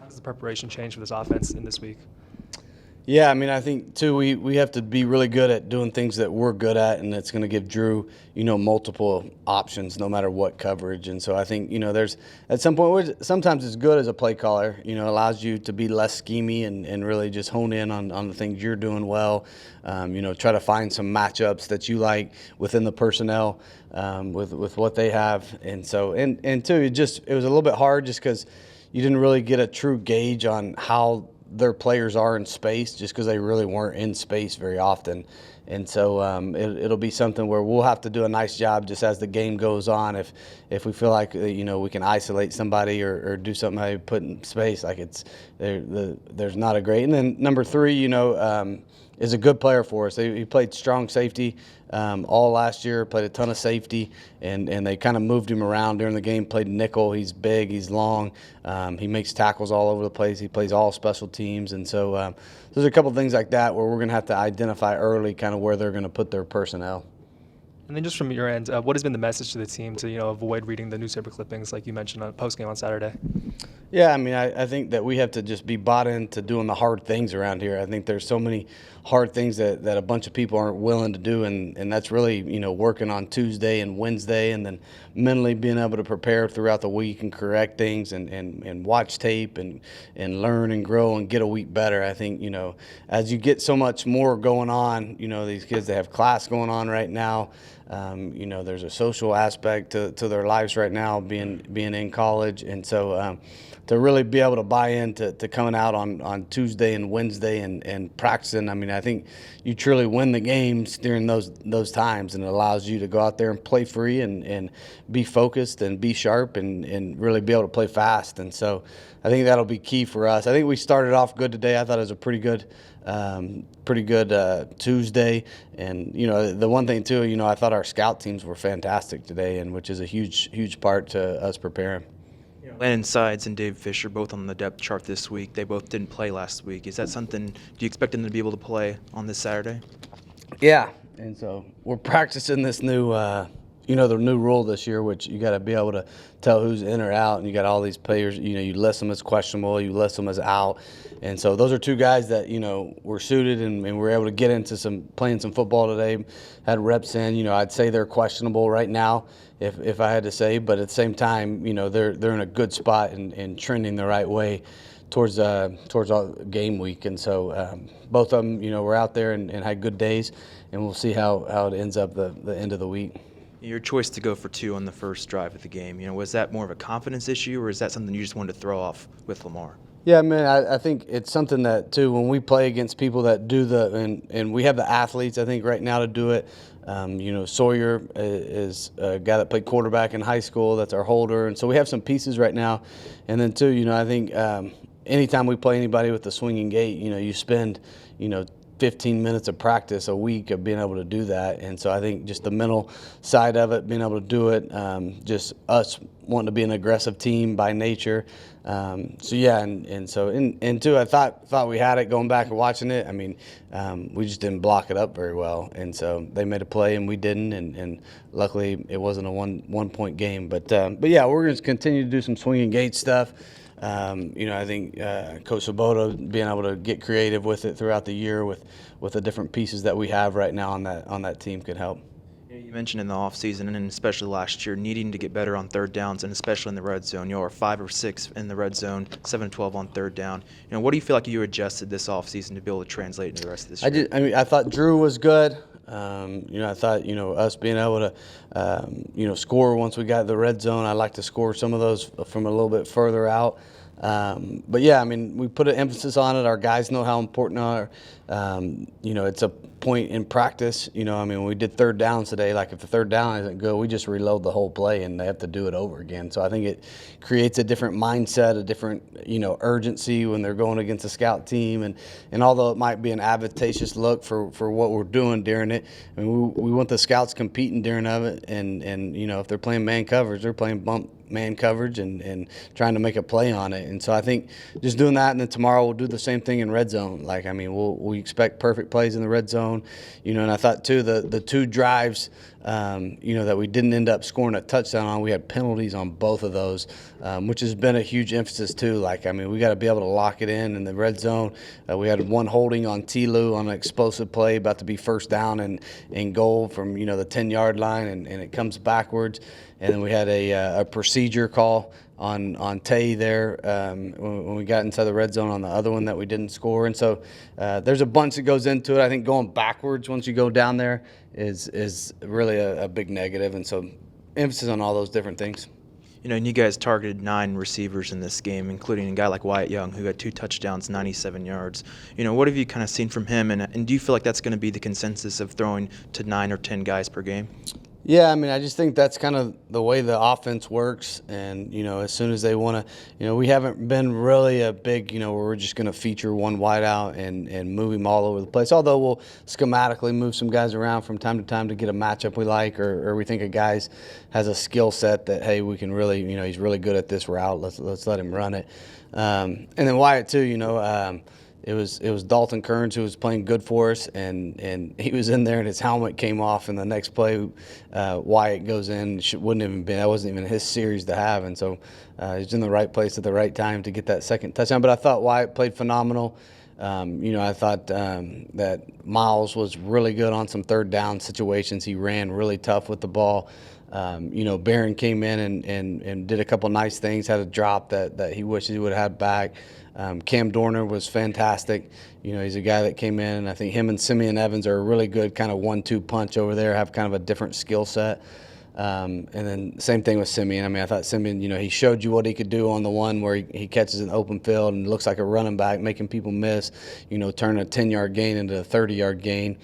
How does the preparation change for this offense in this week? Yeah, I mean, I think too we have to be really good at doing things that we're good at, and it's going to give Drew, multiple options no matter what coverage. And so I think there's at some point sometimes it's good as a play caller, allows you to be less schemy and really just hone in on the things you're doing well. Try to find some matchups that you like within the personnel with what they have. And so and two, it was a little bit hard just because you didn't really get a true gauge on how their players are in space just because they really weren't in space very often. And so it'll be something where we'll have to do a nice job just as the game goes on. If we feel like we can isolate somebody or do something they put in space, like there's not a great. And then number three, is a good player for us. He played strong safety all last year, played a ton of safety, and they kind of moved him around during the game, played nickel. He's big, he's long, he makes tackles all over the place. He plays all special teams. And so there's a couple things like that where we're going to have to identify early kind of where they're going to put their personnel. And then just from your end, what has been the message to the team to avoid reading the newspaper clippings like you mentioned on post game on Saturday? Yeah, I mean, I think that we have to just be bought into doing the hard things around here. I think there's so many hard things that a bunch of people aren't willing to do, and that's really, working on Tuesday and Wednesday, and then mentally being able to prepare throughout the week and correct things and watch tape and learn and grow and get a week better. I think, as you get so much more going on, these kids, they have class going on right now. There's a social aspect to their lives right now, being in college, and so to really be able to buy into coming out on Tuesday and Wednesday and practicing. I mean, I think you truly win the games during those times, and it allows you to go out there and play free and be focused and be sharp and really be able to play fast. And so I think that'll be key for us. I think we started off good today. I thought it was a pretty good Tuesday. And the one thing too, I thought our scout teams were fantastic today, and which is a huge part to us preparing. Landon Sides and Dave Fisher both on the depth chart this week. They both didn't play last week. Is that something, do you expect them to be able to play on this Saturday? Yeah, and so we're practicing this new, the new rule this year, which you got to be able to tell who's in or out, and you got all these players, you list them as questionable, you list them as out. And so those are two guys that, were suited and were able to get into playing some football today, had reps in. I'd say they're questionable right now if I had to say, but at the same time, they're in a good spot and trending the right way towards game week. And so both of them, were out there and had good days, and we'll see how it ends up the end of the week. Your choice to go for two on the first drive of the game, was that more of a confidence issue, or is that something you just wanted to throw off with Lamar? Yeah, man, I think it's something that, too, when we play against people that do and we have the athletes, I think, right now to do it. Sawyer is a guy that played quarterback in high school. That's our holder. And so we have some pieces right now. And then, too, I think anytime we play anybody with a swinging gait, you spend, 15 minutes of practice a week of being able to do that. And so I think just the mental side of it, being able to do it, just us wanting to be an aggressive team by nature. So yeah, and two, I thought we had it going back and watching it. I mean, we just didn't block it up very well, and so they made a play and we didn't, and luckily it wasn't a one point game. But yeah, we're going to continue to do some swinging gate stuff. I think Coach Svoboda being able to get creative with it throughout the year with the different pieces that we have right now on that team could help. You mentioned in the offseason and especially last year needing to get better on third downs and especially in the red zone. You are 5 or 6 in the red zone, 7-12 on third down. What do you feel like you adjusted this offseason to be able to translate into the rest of this year? I thought Drew was good. I thought, us being able to, score once we got the red zone. I like to score some of those from a little bit further out. But yeah, we put an emphasis on it. Our guys know how important are. It's a point in practice. When we did third downs today, like if the third down isn't good, we just reload the whole play and they have to do it over again. So I think it creates a different mindset, a different, urgency when they're going against a scout team. And although it might be an advantageous look for what we're doing during it, we want the scouts competing during it. And if they're playing man coverage, they're playing bump man coverage and trying to make a play on it. And so I think just doing that, and then tomorrow we'll do the same thing in red zone. We expect perfect plays in the red zone, and I thought too the 2 drives that we didn't end up scoring a touchdown on. We had penalties on both of those, which has been a huge emphasis too. Like, I mean, we got to be able to lock it in the red zone. We had one holding on T-Lou on an explosive play about to be first down and goal from, the 10-yard line, and it comes backwards. And then we had a procedure call on Tay there when we got inside the red zone on the other one that we didn't score. And so there's a bunch that goes into it. I think going backwards once you go down there is really a big negative. And so emphasis on all those different things. And you guys targeted 9 receivers in this game, including a guy like Wyatt Young, who had 2 touchdowns, 97 yards. What have you kind of seen from him, and do you feel like that's going to be the consensus of throwing to 9 or 10 guys per game? Yeah, I mean, I just think that's kind of the way the offense works. And, as soon as they want to, we haven't been really a big, where we're just going to feature one wideout and move him all over the place. Although we'll schematically move some guys around from time to time to get a matchup we like, or we think a guy's has a skill set that, hey, we can really, he's really good at this route. Let's let him run it. And then Wyatt, too, It was Dalton Kearns who was playing good for us, and he was in there, and his helmet came off, and the next play, Wyatt goes in. That wasn't even his series to have, and so he's in the right place at the right time to get that second touchdown. But I thought Wyatt played phenomenal. I thought that Miles was really good on some third down situations. He ran really tough with the ball. Barron came in and did a couple nice things, had a drop that he wishes he would have had back. Cam Dorner was fantastic. He's a guy that came in, and I think him and Simeon Evans are a really good kind of 1-2 punch over there, have kind of a different skill set. And then same thing with Simeon. I mean, I thought Simeon, he showed you what he could do on the one where he catches an open field and looks like a running back, making people miss, turn a 10-yard gain into a 30-yard gain.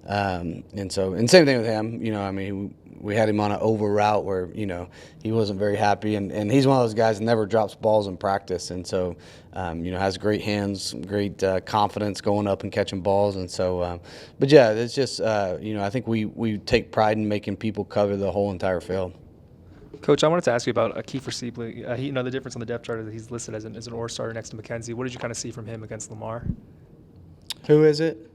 And same thing with him. We had him on an over route where, he wasn't very happy. And he's one of those guys that never drops balls in practice. And so, has great hands, great confidence going up and catching balls. And so, but yeah, it's just, I think we take pride in making people cover the whole entire field. Coach, I wanted to ask you about Kiefer Sibley. The difference on the depth chart is that he's listed as an All Starter next to McKenzie. What did you kind of see from him against Lamar? Who is it?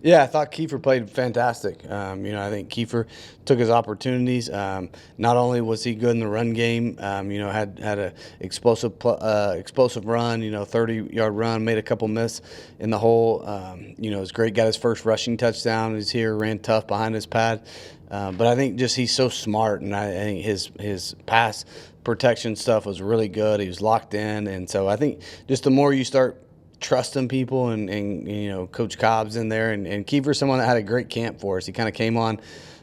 Yeah, I thought Kiefer played fantastic. I think Kiefer took his opportunities. Not only was he good in the run game, had a explosive run, 30-yard run, made a couple miss in the hole. It was great. Got his first rushing touchdown. He's here, ran tough behind his pad. But I think just he's so smart, and I think his pass protection stuff was really good. He was locked in, and so I think just the more you start trusting people and Coach Cobb's in there, and Kiefer's someone that had a great camp for us. He kind of came on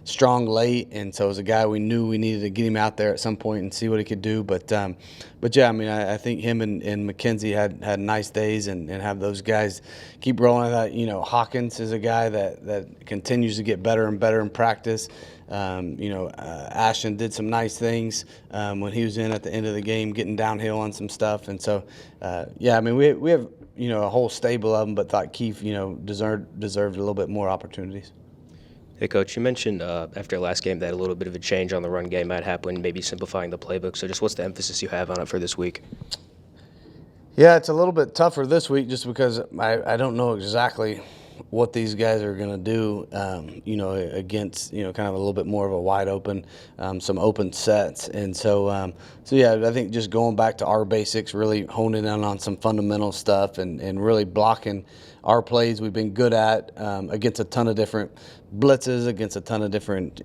strong late, and so it was a guy we knew we needed to get him out there at some point and see what he could do. But yeah, I think him and McKenzie had nice days, and have those guys keep rolling. That Hawkins is a guy that continues to get better and better in practice. Ashton did some nice things when he was in at the end of the game, getting downhill on some stuff. And so, we have a whole stable of them, but thought Keith, deserved a little bit more opportunities. Hey, Coach, you mentioned after last game that a little bit of a change on the run game might happen, maybe simplifying the playbook. So just what's the emphasis you have on it for this week? Yeah, it's a little bit tougher this week just because I don't know exactly what these guys are going to do, against, kind of a little bit more of a wide open, some open sets. And so yeah, I think just going back to our basics, really honing in on some fundamental stuff and really blocking our plays we've been good at against a ton of different blitzes, against a ton of different,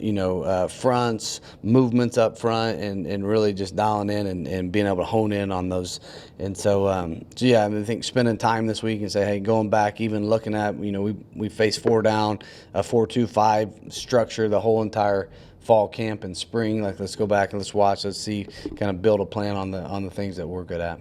fronts, movements up front, and really just dialing in and being able to hone in on those. And so, yeah, I think spending time this week and say, hey, going back, even looking at, we faced 4 down, a 4-2-5 structure the whole entire fall camp and spring. Like, let's go back and let's watch, let's see, kind of build a plan on the things that we're good at.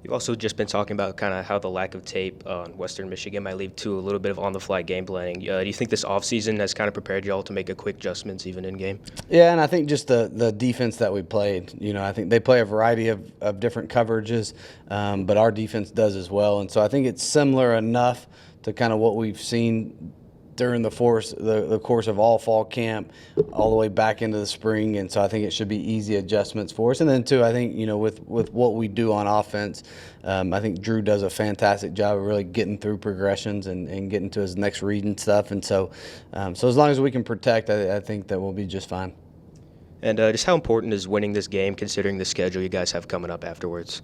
You've also just been talking about kind of how the lack of tape on Western Michigan might lead to a little bit of on-the-fly game planning. Do you think this offseason has kind of prepared you all to make a quick adjustments even in game? Yeah, and I think just the defense that we played. I think they play a variety of different coverages, but our defense does as well. And so I think it's similar enough to kind of what we've seen during the course of all fall camp, all the way back into the spring, and so I think it should be easy adjustments for us. And then too, I think with what we do on offense, I think Drew does a fantastic job of really getting through progressions and getting to his next read and stuff. And so as long as we can protect, I think that we'll be just fine. And just how important is winning this game, considering the schedule you guys have coming up afterwards?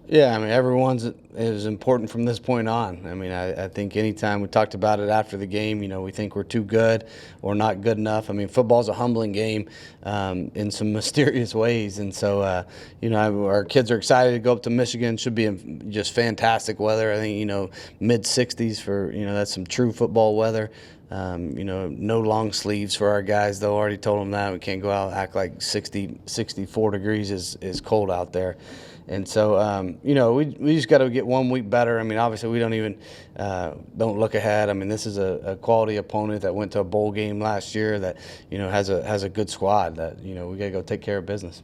Yeah, I mean, everyone's is important from this point on. I mean, I think anytime we talked about it after the game, we think we're too good or not good enough. I mean, football's a humbling game in some mysterious ways. And so, our kids are excited to go up to Michigan. Should be in just fantastic weather. I think, mid-60s for, that's some true football weather. No long sleeves for our guys, though. Already told them that. We can't go out and act like 64 degrees is cold out there. And so, we just got to get 1 week better. I mean, obviously, we don't look ahead. I mean, this is a quality opponent that went to a bowl game last year that, has a good squad that, we got to go take care of business.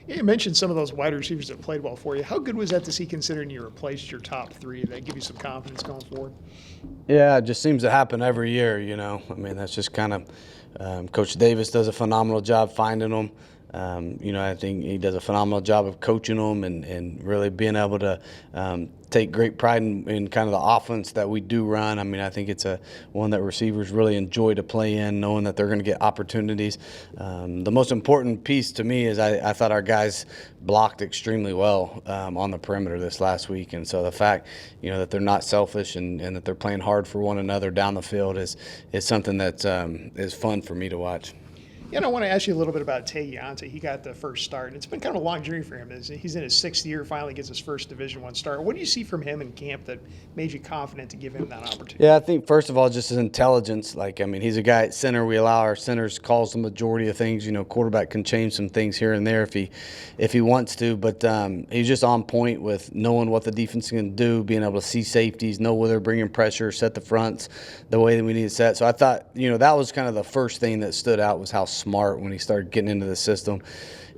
Yeah, you mentioned some of those wide receivers that played well for you. How good was that to see, considering you replaced your top three? Did that give you some confidence going forward? Yeah, it just seems to happen every year, I mean, that's just kind of Coach Davis does a phenomenal job finding them. I think he does a phenomenal job of coaching them and really being able to take great pride in kind of the offense that we do run. I mean, I think it's one that receivers really enjoy to play in, knowing that they're going to get opportunities. The most important piece to me is I thought our guys blocked extremely well on the perimeter this last week. And so the fact, that they're not selfish and that they're playing hard for one another down the field is something that is fun for me to watch. Yeah, and I want to ask you a little bit about Tay Yonte. He got the first start, and it's been kind of a long journey for him. He's in his 6th year, finally gets his first Division I start. What do you see from him in camp that made you confident to give him that opportunity? Yeah, I think first of all, just his intelligence. He's a guy at center. We allow our centers calls the majority of things. Quarterback can change some things here and there if he wants to, but he's just on point with knowing what the defense can do, being able to see safeties, know where they're bringing pressure, set the fronts the way that we need to set. So I thought, that was kind of the first thing that stood out was how smart when he started getting into the system.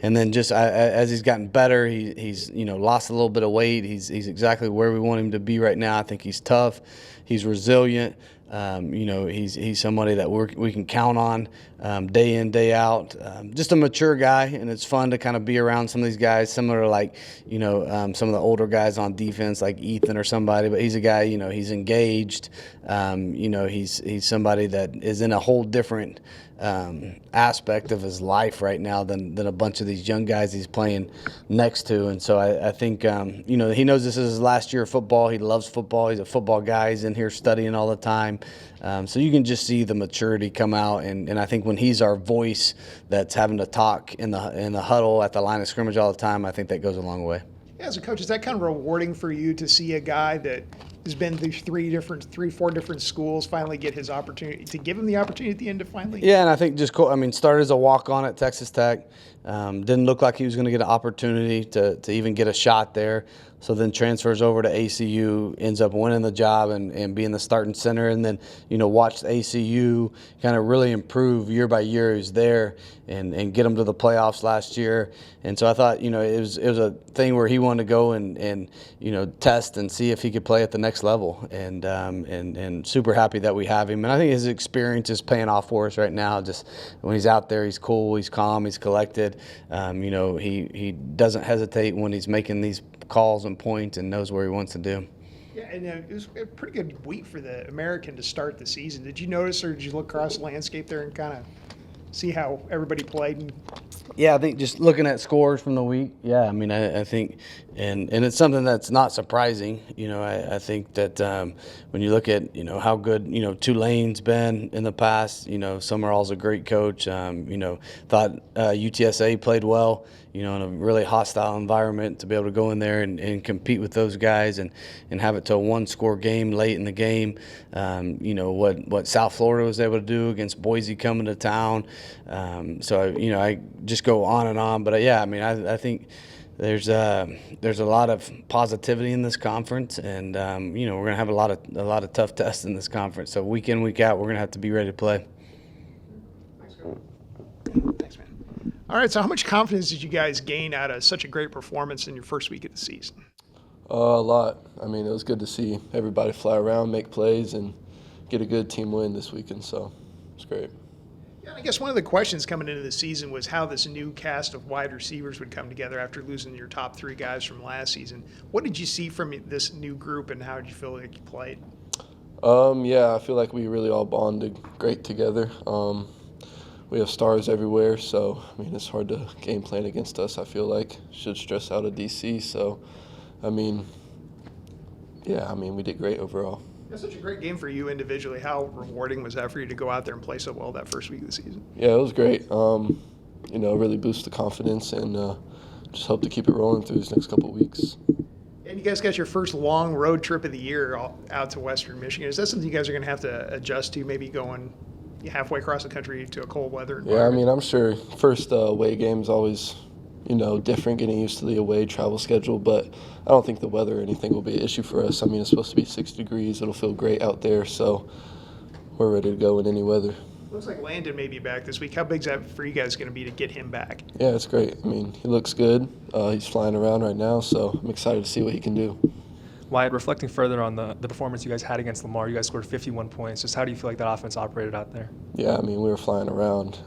And then just as he's gotten better, he's lost a little bit of weight. He's exactly where we want him to be right now. I think he's tough. He's resilient. He's somebody that we can count on day in, day out. Just a mature guy, and it's fun to kind of be around some of these guys, similar to some of the older guys on defense, like Ethan or somebody. But he's a guy, he's engaged. He's somebody that is in a whole different aspect of his life right now than a bunch of these young guys he's playing next to. And so I think, he knows this is his last year of football. He loves football. He's a football guy. He's in here studying all the time. So you can just see the maturity come out. And I think when he's our voice that's having to talk in the huddle at the line of scrimmage all the time, I think that goes a long way. Yeah, as a coach, is that kind of rewarding for you to see a guy that has been through 4 different schools finally get his opportunity, to give him the opportunity at the end to finally? Yeah, and I think just started as a walk-on at Texas Tech. Didn't look like he was going to get an opportunity to even get a shot there. So then transfers over to ACU, ends up winning the job and being the starting center. And then, watched ACU kind of really improve year by year. He was there and get him to the playoffs last year. And so I thought, it was a thing where he wanted to go and test and see if he could play at the next level. And super happy that we have him. And I think his experience is paying off for us right now. Just when he's out there, he's cool, he's calm, he's collected. He doesn't hesitate when he's making these calls and points and knows where he wants to do. Yeah, and it was a pretty good week for the American to start the season. Did you notice, or did you look across the landscape there and kind of see how everybody played? Yeah, I think just looking at scores from the week, yeah, I mean, I think, and it's something that's not surprising. I think that when you look at, how good, Tulane's been in the past, Summerall's a great coach. Thought UTSA played well, in a really hostile environment to be able to go in there and compete with those guys and have it to a 1-score game late in the game. What South Florida was able to do against Boise coming to town. I just go on and on. But, yeah, I mean, I think there's a lot of positivity in this conference, and we're going to have a lot of tough tests in this conference. So week in, week out, we're going to have to be ready to play. Thanks, man. All right, so how much confidence did you guys gain out of such a great performance in your first week of the season? A lot. I mean, it was good to see everybody fly around, make plays, and get a good team win this weekend. So it's great. Yeah, I guess one of the questions coming into the season was how this new cast of wide receivers would come together after losing your top 3 guys from last season. What did you see from this new group, and how did you feel like you played? Yeah, I feel like we really all bonded great together. We have stars everywhere, so I mean it's hard to game plan against us. I feel like should stress out a DC. So, I mean, yeah, I mean we did great overall. It's such a great game for you individually. How rewarding was that for you to go out there and play so well that first week of the season? Yeah, it was great. Really boost the confidence and just hope to keep it rolling through these next couple of weeks. And you guys got your first long road trip of the year out to Western Michigan. Is that something you guys are going to have to adjust to, maybe going halfway across the country to a cold weather environment? Yeah, I mean, I'm sure first away game is always, different, getting used to the away travel schedule, but I don't think the weather or anything will be an issue for us. I mean, it's supposed to be 6 degrees. It'll feel great out there, so we're ready to go in any weather. Looks like Landon may be back this week. How big's that for you guys going to be to get him back? Yeah, it's great. I mean, he looks good. He's flying around right now, so I'm excited to see what he can do. Wyatt, reflecting further on the performance you guys had against Lamar, you guys scored 51 points. Just how do you feel like that offense operated out there? Yeah, I mean, we were flying around.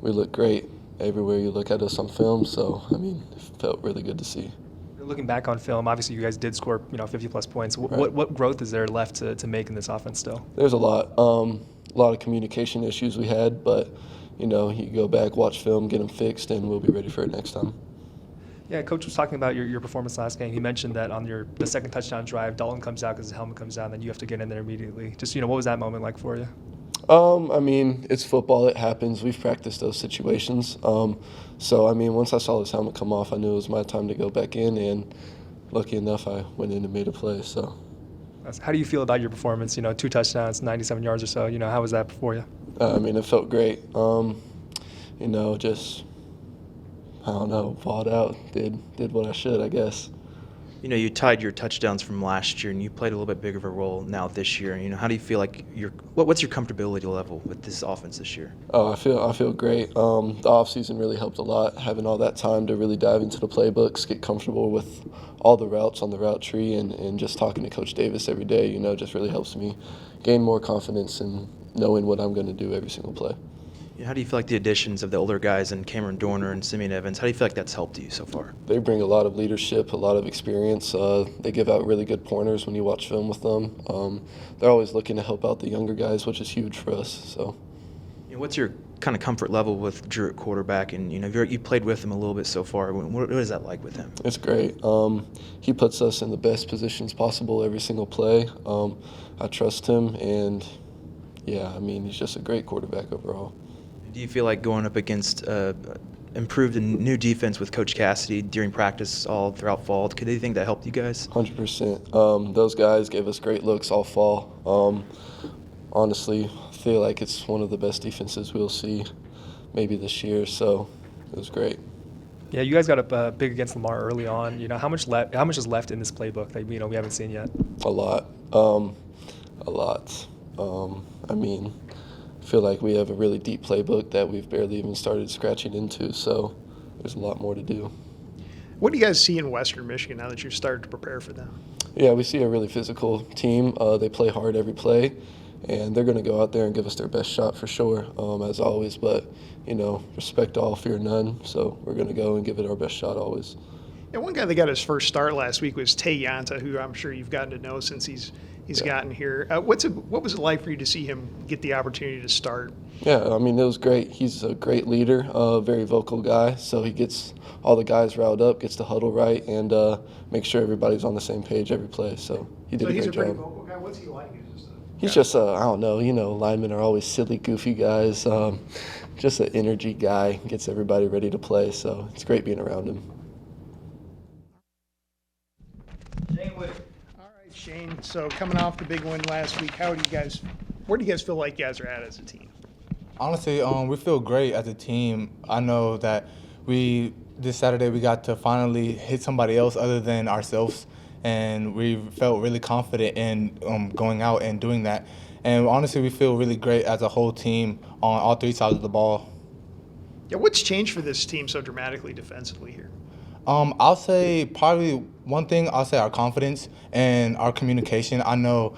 We looked great everywhere you look at us on film, so, I mean, it felt really good to see. Looking back on film, obviously you guys did score 50-plus points. Right. What growth is there left to make in this offense still? There's a lot of communication issues we had, but, you go back, watch film, get them fixed, and we'll be ready for it next time. Yeah, Coach was talking about your performance last game. He mentioned that on the second touchdown drive, Dalton comes out because his helmet comes down, then you have to get in there immediately. Just, what was that moment like for you? I mean, it's football. It happens. We've practiced those situations. So, I mean, once I saw his helmet come off, I knew it was my time to go back in, and lucky enough, I went in and made a play. So, how do you feel about your performance? 2 touchdowns, 97 yards or so. How was that for you? I mean, it felt great. Just, I don't know, balled out, did what I should, I guess. You tied your touchdowns from last year, and you played a little bit bigger of a role now this year. How do you feel like what's your comfortability level with this offense this year? Oh, I feel great. The offseason really helped a lot, having all that time to really dive into the playbooks, get comfortable with all the routes on the route tree, and just talking to Coach Davis every day, just really helps me gain more confidence in knowing what I'm going to do every single play. How do you feel like the additions of the older guys and Cameron Dorner and Simeon Evans, how do you feel like that's helped you so far? They bring a lot of leadership, a lot of experience. They give out really good pointers when you watch film with them. They're always looking to help out the younger guys, which is huge for us. So, what's your kind of comfort level with Drew at quarterback? And you played with him a little bit so far. What is that like with him? It's great. He puts us in the best positions possible every single play. I trust him, and yeah, I mean, he's just a great quarterback overall. Do you feel like going up against improved and new defense with Coach Cassidy during practice all throughout fall, do you think that helped you guys? 100%. Those guys gave us great looks all fall. Honestly, I feel like it's one of the best defenses we'll see maybe this year, so it was great. Yeah, you guys got up big against Lamar early on. How much is left in this playbook that we haven't seen yet? A lot. A lot. I mean, I feel like we have a really deep playbook that we've barely even started scratching into, so there's a lot more to do. What do you guys see in Western Michigan now that you've started to prepare for them? Yeah, we see a really physical team. They play hard every play, and they're going to go out there and give us their best shot for sure, as always. But, respect all, fear none, so we're going to go and give it our best shot always. And one guy that got his first start last week was Tay Yanta, who I'm sure you've gotten to know since he's gotten here. What was it like for you to see him get the opportunity to start? Yeah, I mean, it was great. He's a great leader, very vocal guy, so he gets all the guys riled up, gets the huddle right, and makes sure everybody's on the same page every play. So he did a great job. He's a pretty vocal guy. What's he like? He's just I don't know, linemen are always silly, goofy guys. Just an energy guy, gets everybody ready to play, so it's great being around him. All right, Shane. So coming off the big win last week, where do you guys feel like you guys are at as a team? Honestly, we feel great as a team. I know that this Saturday we got to finally hit somebody else other than ourselves, and we felt really confident in going out and doing that. And honestly, we feel really great as a whole team on all 3 sides of the ball. Yeah, what's changed for this team so dramatically defensively here? I'll say probably one thing, our confidence and our communication. I know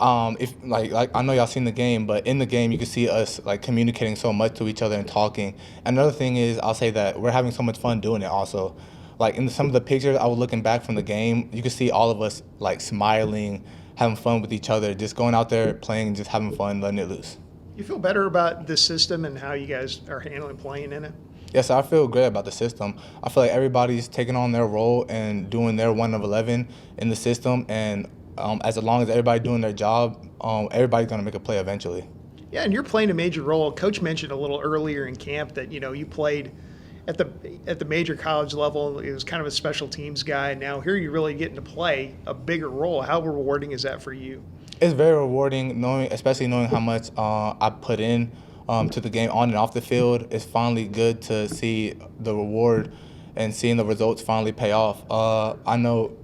if like I know y'all seen the game, but in the game you can see us like communicating so much to each other and talking. Another thing is I'll say that we're having so much fun doing it also. Like in some of the pictures I was looking back from the game, you can see all of us like smiling, having fun with each other, just going out there playing and just having fun, letting it loose. You feel better about this system and how you guys are handling playing in it? Yes, I feel great about the system. I feel like everybody's taking on their role and doing their 1 of 11 in the system, and as long as everybody doing their job, everybody's going to make a play eventually. Yeah, and you're playing a major role. Coach mentioned a little earlier in camp that you played at the major college level. It was kind of a special teams guy. And now here you're really getting to play a bigger role. How rewarding is that for you? It's very rewarding, especially knowing how much I put in to the game on and off the field. It's finally good to see the reward and seeing the results finally pay off. I know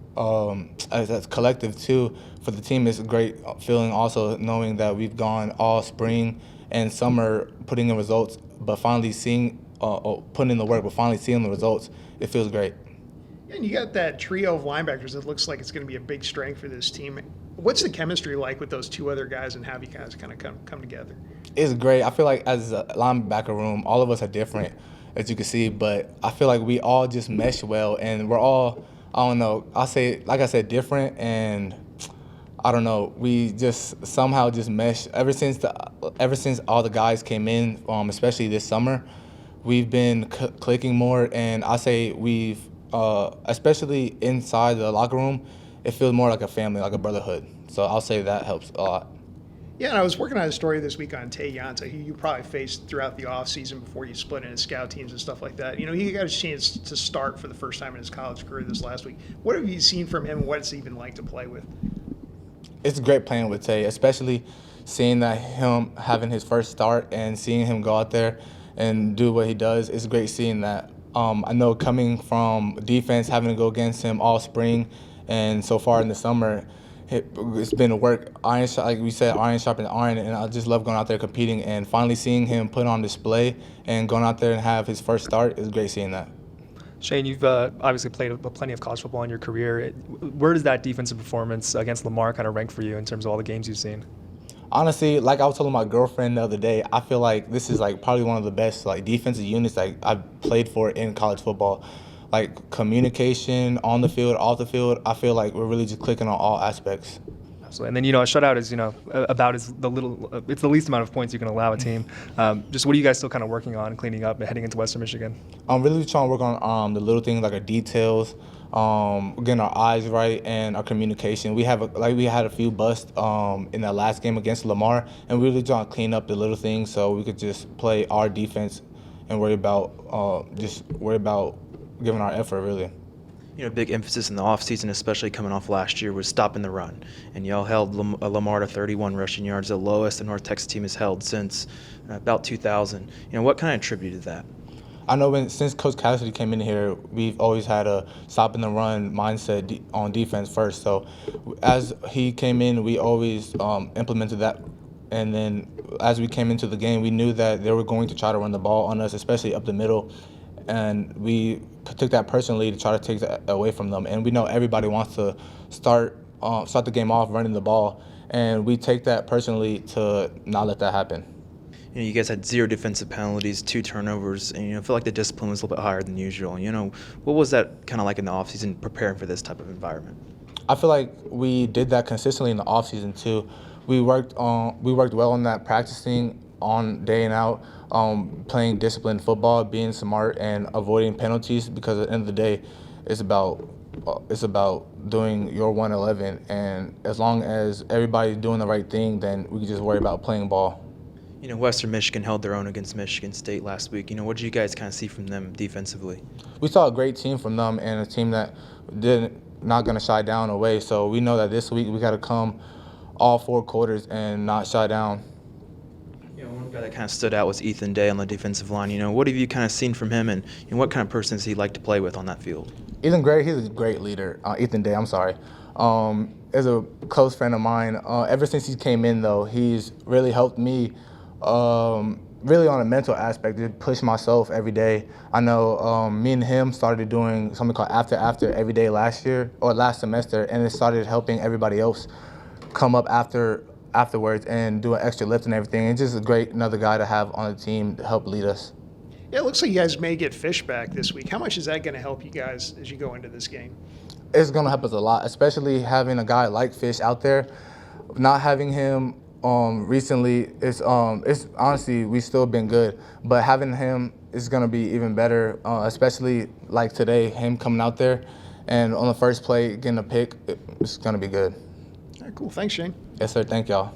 as a collective too, for the team, it's a great feeling also knowing that we've gone all spring and summer putting in results, but finally putting in the work, but finally seeing the results. It feels great. And you got that trio of linebackers that looks like it's going to be a big strength for this team. What's the chemistry like with those two other guys, and how have you guys kind of come together? It's great. I feel like as a linebacker room, all of us are different, as you can see, but I feel like we all just mesh well, and we're all, I don't know, like I said, different, and I don't know, we just somehow just mesh. Ever since all the guys came in, especially this summer, we've been clicking more, and I say we've, especially inside the locker room, it feels more like a family, like a brotherhood. So I'll say that helps a lot. Yeah, and I was working on a story this week on Tay Yanta, who you probably faced throughout the offseason before you split into scout teams and stuff like that. He got a chance to start for the first time in his college career this last week. What have you seen from him, and what's it even like to play with? It's great playing with Tay, especially seeing that him having his first start and seeing him go out there and do what he does. It's great seeing that. I know coming from defense, having to go against him all spring and so far in the summer, it's been a work. Like we said, iron sharpened iron, and I just love going out there competing, and finally seeing him put on display and going out there and have his first start is great seeing that. Shane, you've obviously played plenty of college football in your career. Where does that defensive performance against Lamar kind of rank for you in terms of all the games you've seen? Honestly, like I was telling my girlfriend the other day, I feel like this is like probably one of the best like defensive units like I've played for in college football. Like communication on the field, off the field, I feel like we're really just clicking on all aspects. Absolutely. And then, a shutout is, about it's the least amount of points you can allow a team. Just what are you guys still kind of working on, cleaning up, and heading into Western Michigan? I'm really trying to work on the little things like our details, getting our eyes right, and our communication. We had a few busts in that last game against Lamar, and we really trying to clean up the little things so we could just play our defense and worry about giving our effort, really. Big emphasis in the offseason, especially coming off last year, was stopping the run. And y'all held Lamar to 31 rushing yards, the lowest the North Texas team has held since about 2000. What kind of attributed that? I know since Coach Cassidy came in here, we've always had a stop in the run mindset on defense first. So as he came in, we always implemented that. And then as we came into the game, we knew that they were going to try to run the ball on us, especially up the middle. And we took that personally to try to take that away from them. And we know everybody wants to start the game off running the ball, and we take that personally to not let that happen. You guys had 0 defensive penalties, 2 turnovers, and I feel like the discipline was a little bit higher than usual. What was that kind of like in the offseason preparing for this type of environment? I feel like we did that consistently in the offseason too. We worked well on that, practicing on day and out, playing disciplined football, being smart, and avoiding penalties, because at the end of the day, it's about doing your 111, and as long as everybody's doing the right thing, then we can just worry about playing ball. Western Michigan held their own against Michigan State last week. What did you guys kind of see from them defensively? We saw a great team from them, and a team that not going to shy down away. So we know that this week we got to come all 4 quarters and not shy down. One guy that kind of stood out was Ethan Day on the defensive line. What have you kind of seen from him, and what kind of person does he like to play with on that field? He's a great leader. Ethan Day, I'm sorry. Is a close friend of mine. Ever since he came in, though, he's really helped me really on a mental aspect, to push myself every day. I know me and him started doing something called after every day last semester, and it started helping everybody else come up afterwards and do an extra lift and everything. It's just another guy to have on the team to help lead us. Yeah, it looks like you guys may get Fish back this week. How much is that going to help you guys as you go into this game? It's going to help us a lot, especially having a guy like Fish out there. Not having him recently, it's honestly, we still been good, but having him is going to be even better, especially like today, him coming out there and on the first play getting a pick, it's going to be good. All right, cool. Thanks, Shane. Yes, sir. Thank y'all.